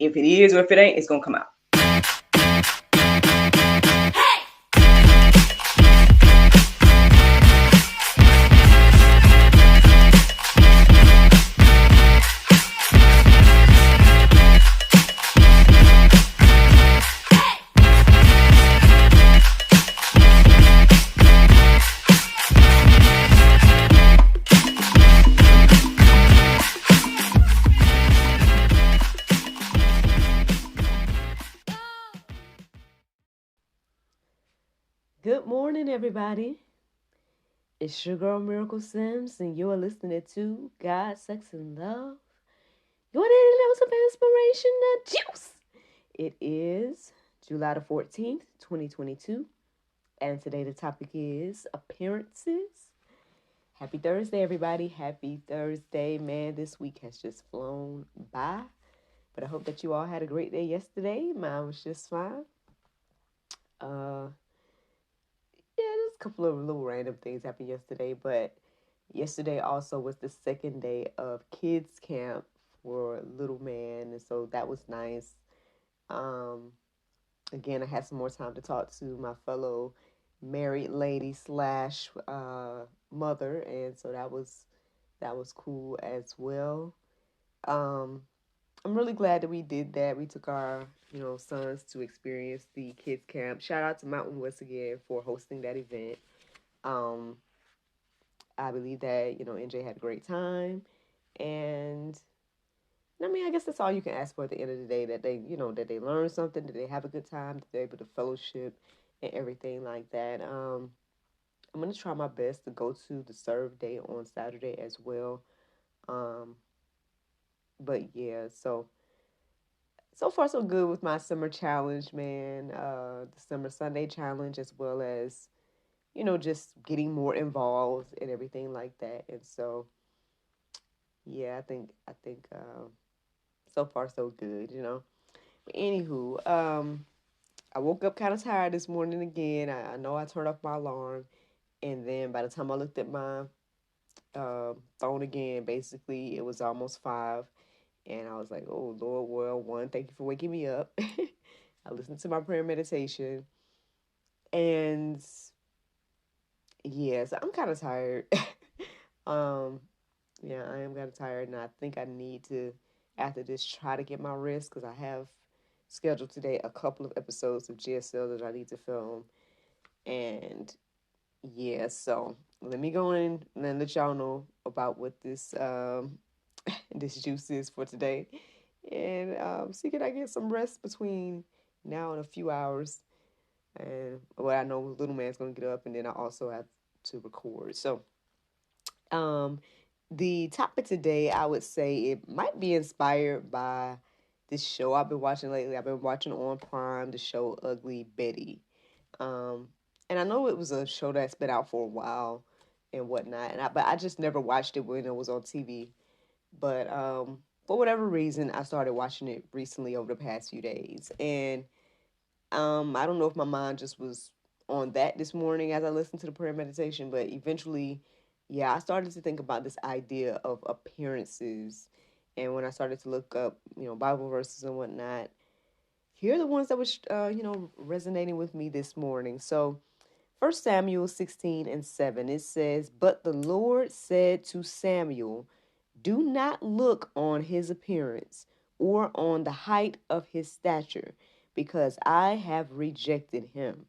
If it is or if it ain't, it's going to come out. Good morning, everybody. It's your girl Miracle Sims, and you're listening to God, Sex, and Love. Your daily levels of inspiration, the juice. It is July the 14th, 2022, and today the topic is appearances. Happy Thursday, everybody. Happy Thursday. Man, this week has just flown by, but I hope that you all had a great day yesterday. Mine was just fine. There's a couple of little random things happened yesterday, but yesterday also was the second day of kids camp for little man, and so that was nice. Um, Again, I had some more time to talk to my fellow married lady slash mother, and so that was cool as well. Um, I'm really glad that we did that. We took our sons to experience the kids camp. Shout out to Mountain West again for hosting that event. Um, I believe that NJ had a great time, and I mean, I guess that's all you can ask for at the end of the day. That they learn something, that they have a good time, that they're able to fellowship and everything like that. I'm gonna try my best to go to the serve day on Saturday as well. Um, but yeah, so far so good with my summer challenge, man. The summer Sunday challenge, as well as just getting more involved and everything like that. And so yeah, I think so far so good. But anywho, I woke up kind of tired this morning again. I know I turned off my alarm, and then by the time I looked at my phone again, basically it was almost 5, and I was like, "Oh Lord, well, one, thank you for waking me up." I listened to my prayer meditation, and yeah, so I'm kind of tired. um, yeah, I am kind of tired, and I think I need to, after this, try to get my rest because I have scheduled today a couple of episodes of GSL that I need to film, and yeah, so let me go in and let y'all know about what this this juice is for today, and see can I get some rest between now and a few hours, and I know little man's gonna get up, and then I also have to record. So um, the topic today, I would say it might be inspired by this show I've been watching lately. I've been watching on Prime the show Ugly Betty. Um, and I know it was a show that's been out for a while and whatnot, but I just never watched it when it was on TV. But for whatever reason, I started watching it recently over the past few days, and I don't know if my mind just was on that this morning as I listened to the prayer meditation, but eventually, yeah, I started to think about this idea of appearances. And when I started to look up, Bible verses and whatnot, here are the ones that was, resonating with me this morning. So, 1 Samuel 16:7, it says, "But the Lord said to Samuel, do not look on his appearance or on the height of his stature, because I have rejected him.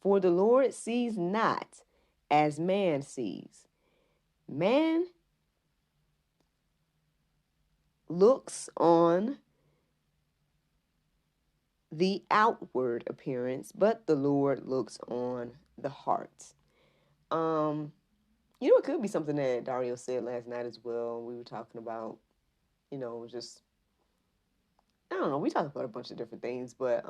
For the Lord sees not as man sees. Man looks on the outward appearance, but the Lord looks on the heart." It could be something that Dario said last night as well. We were talking about, just I don't know. We talked about a bunch of different things, but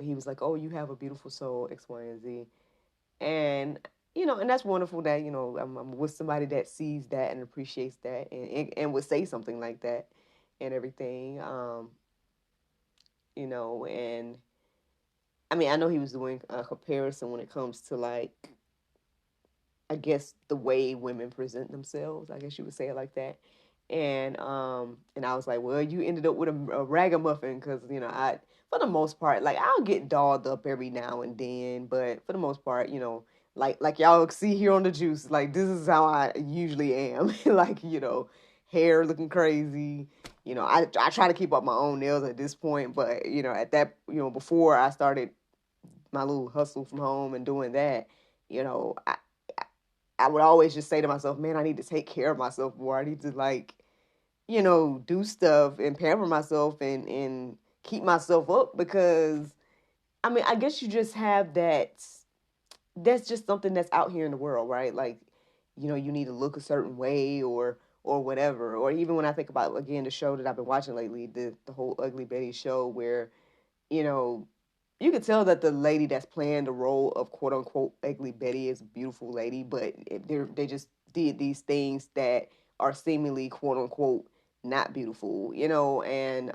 he was like, "Oh, you have a beautiful soul, X, Y, and Z," and and that's wonderful that I'm with somebody that sees that and appreciates that and would say something like that and everything. And I mean, I know he was doing a comparison when it comes to like, I guess the way women present themselves. I guess you would say it like that. And I was like, well, you ended up with a ragamuffin because I, for the most part, like I'll get dolled up every now and then, but for the most part, like y'all see here on the juice, like this is how I usually am. Like, hair looking crazy. I try to keep up my own nails at this point, but at that, before I started my little hustle from home and doing that, you know, I I would always just say to myself, man, I need to take care of myself more. I need to like, do stuff and pamper myself and keep myself up because I mean, I guess you just have that's just something that's out here in the world, right? Like, you need to look a certain way or whatever. Or even when I think about again the show that I've been watching lately, the whole Ugly Betty show where, you know, you could tell that the lady that's playing the role of quote unquote Ugly Betty is a beautiful lady, but they just did these things that are seemingly quote unquote not beautiful, and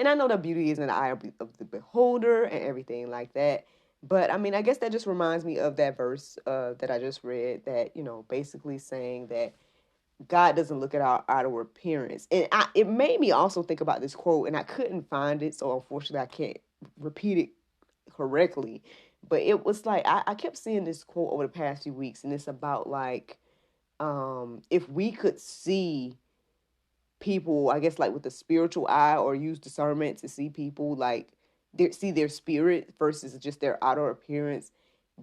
I know that beauty is in the eye of the beholder and everything like that. But I mean, I guess that just reminds me of that verse that I just read that, basically saying that God doesn't look at our outer appearance. And it made me also think about this quote, and I couldn't find it. So unfortunately, I can't repeat it correctly. But it was like, I kept seeing this quote over the past few weeks, and it's about like, if we could see people, I guess, like with the spiritual eye or use discernment to see people like see their spirit versus just their outer appearance,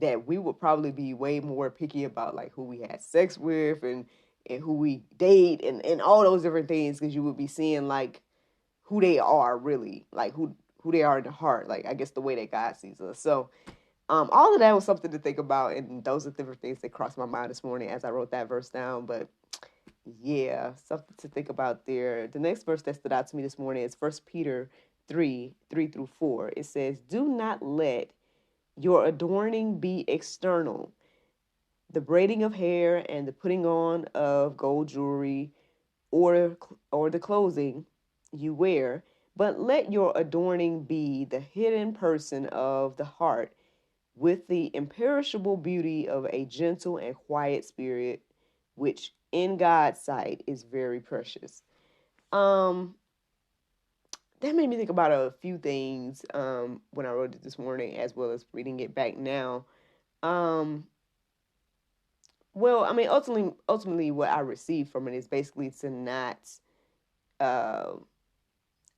that we would probably be way more picky about like who we had sex with and who we date and all those different things because you would be seeing like who they are really, like who they are in the heart, like I guess the way that God sees us. So all of that was something to think about, and those are different things that crossed my mind this morning as I wrote that verse down. But yeah, something to think about there. The next verse that stood out to me this morning is First Peter 3:3-4. It says, "Do not let your adorning be external, the braiding of hair and the putting on of gold jewelry or the clothing you wear, but let your adorning be the hidden person of the heart, with the imperishable beauty of a gentle and quiet spirit, which in God's sight is very precious." Um, that made me think about a few things when I wrote it this morning, as well as reading it back now. Um, well, I mean, ultimately, what I received from it is basically to not, uh,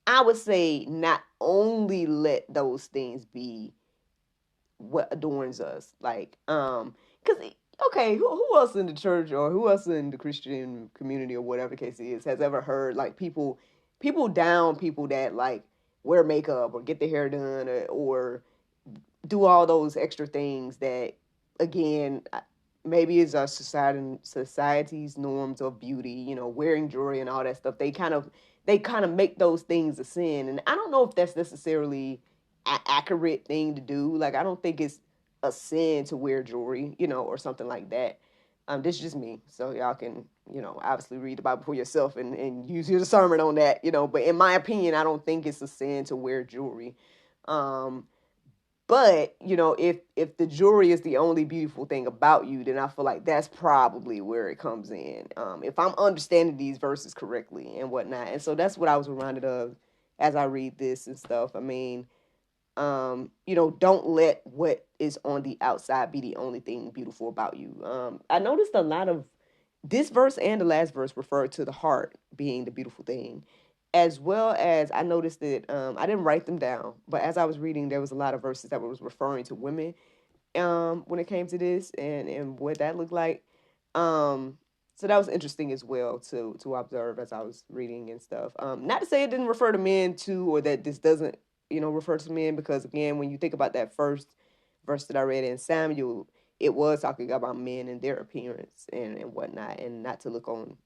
I would say, not only let those things be what adorns us, like, because okay, who else in the church or who else in the Christian community or whatever the case is has ever heard like people down people that like wear makeup or get their hair done or do all those extra things that again maybe is our society's norms of beauty, wearing jewelry and all that stuff. They kind of make those things a sin, and I don't know if that's necessarily an accurate thing to do. Like I don't think it's a sin to wear jewelry, or something like that. This is just me, so y'all can, obviously read the Bible for yourself and use your discernment on that, But in my opinion, I don't think it's a sin to wear jewelry. Um, but if the jewelry is the only beautiful thing about you, then I feel like that's probably where it comes in. If I'm understanding these verses correctly and whatnot, and so that's what I was reminded of as I read this and stuff. I mean, don't let what is on the outside be the only thing beautiful about you. I noticed a lot of this verse and the last verse refer to the heart being the beautiful thing, as well as I noticed that I didn't write them down, but as I was reading, there was a lot of verses that was referring to women when it came to this and what that looked like. So that was interesting as well to observe as I was reading and stuff. Not to say it didn't refer to men too, or that this doesn't refer to men, because again, when you think about that first verse that I read in Samuel, it was talking about men and their appearance and whatnot, and not to look on,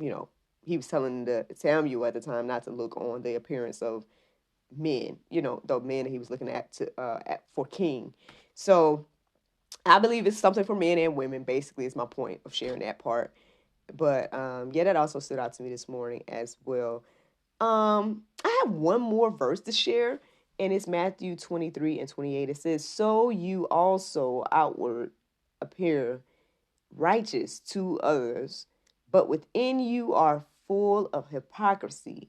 you know, he was telling the Samuel at the time not to look on the appearance of men, the men that he was looking at for king. So I believe it's something for men and women. Basically, is my point of sharing that part. But yeah, that also stood out to me this morning as well. I have one more verse to share, and it's Matthew 23:28. It says, "So you also outward appear righteous to others, but within you are full of hypocrisy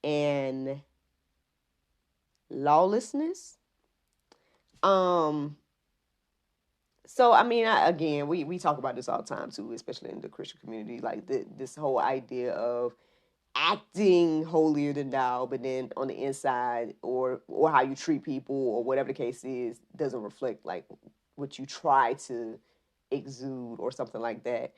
and lawlessness. So I mean, again, we talk about this all the time too, especially in the Christian community, like this whole idea of acting holier than thou, but then on the inside, or how you treat people, or whatever the case is, doesn't reflect like what you try to exude or something like that.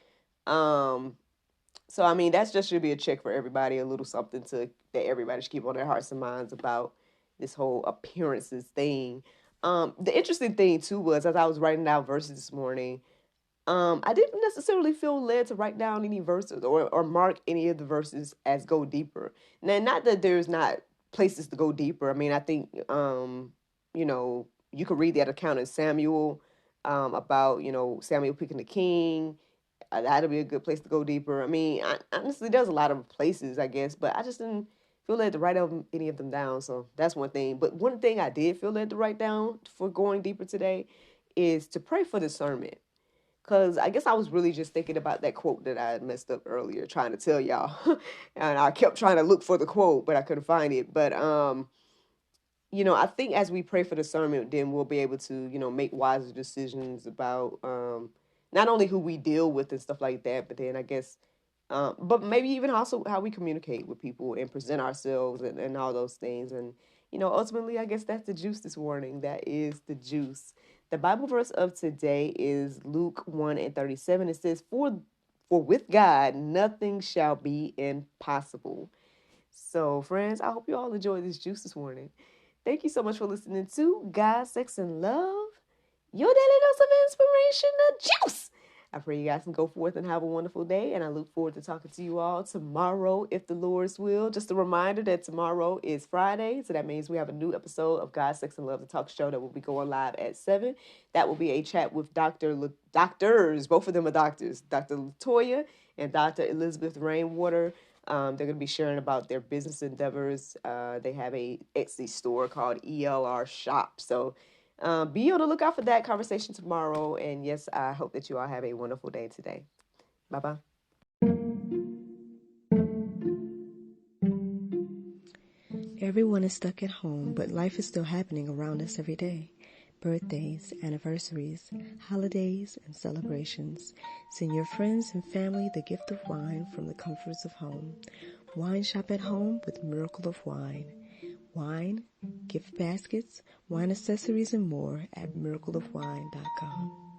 So I mean, that's just should be a check for everybody, a little something to that everybody should keep on their hearts and minds about this whole appearances thing. The interesting thing too was as I was writing down verses this morning, I didn't necessarily feel led to write down any verses or mark any of the verses as go deeper. Now, not that there's not places to go deeper. I mean, I think you know, you could read that account in Samuel about Samuel picking the king. That'll be a good place to go deeper. I mean, honestly, there's a lot of places, I guess, but I just didn't feel led to write any of them down. So that's one thing. But one thing I did feel led to write down for going deeper today is to pray for discernment. Because I guess I was really just thinking about that quote that I messed up earlier, trying to tell y'all. And I kept trying to look for the quote, but I couldn't find it. But I think as we pray for discernment, then we'll be able to, make wiser decisions about not only who we deal with and stuff like that, but then I guess, but maybe even also how we communicate with people and present ourselves and all those things. And, ultimately, I guess that's the juice this morning. That is the juice. The Bible verse of today is Luke 1:37. It says, For with God, nothing shall be impossible. So, friends, I hope you all enjoyed this juice this morning. Thank you so much for listening to God, Sex, and Love, your daily dose of inspiration, the juice. I pray you guys can go forth and have a wonderful day, and I look forward to talking to you all tomorrow, if the Lord's will. Just a reminder that tomorrow is Friday, so that means we have a new episode of God, Sex, and Love, the talk show that will be going live at 7. That will be a chat with doctors, both of them are doctors, Dr. Latoya and Dr. Elizabeth Rainwater. They're going to be sharing about their business endeavors. They have a Etsy store called ELR Shop. So be on the lookout for that conversation tomorrow. And yes, I hope that you all have a wonderful day today. Bye-bye. Everyone is stuck at home, but life is still happening around us every day. Birthdays, anniversaries, holidays, and celebrations. Send your friends and family the gift of wine from the comforts of home. Wine shop at home with Miracle of Wine. Wine, gift baskets, wine accessories, and more at miracleofwine.com.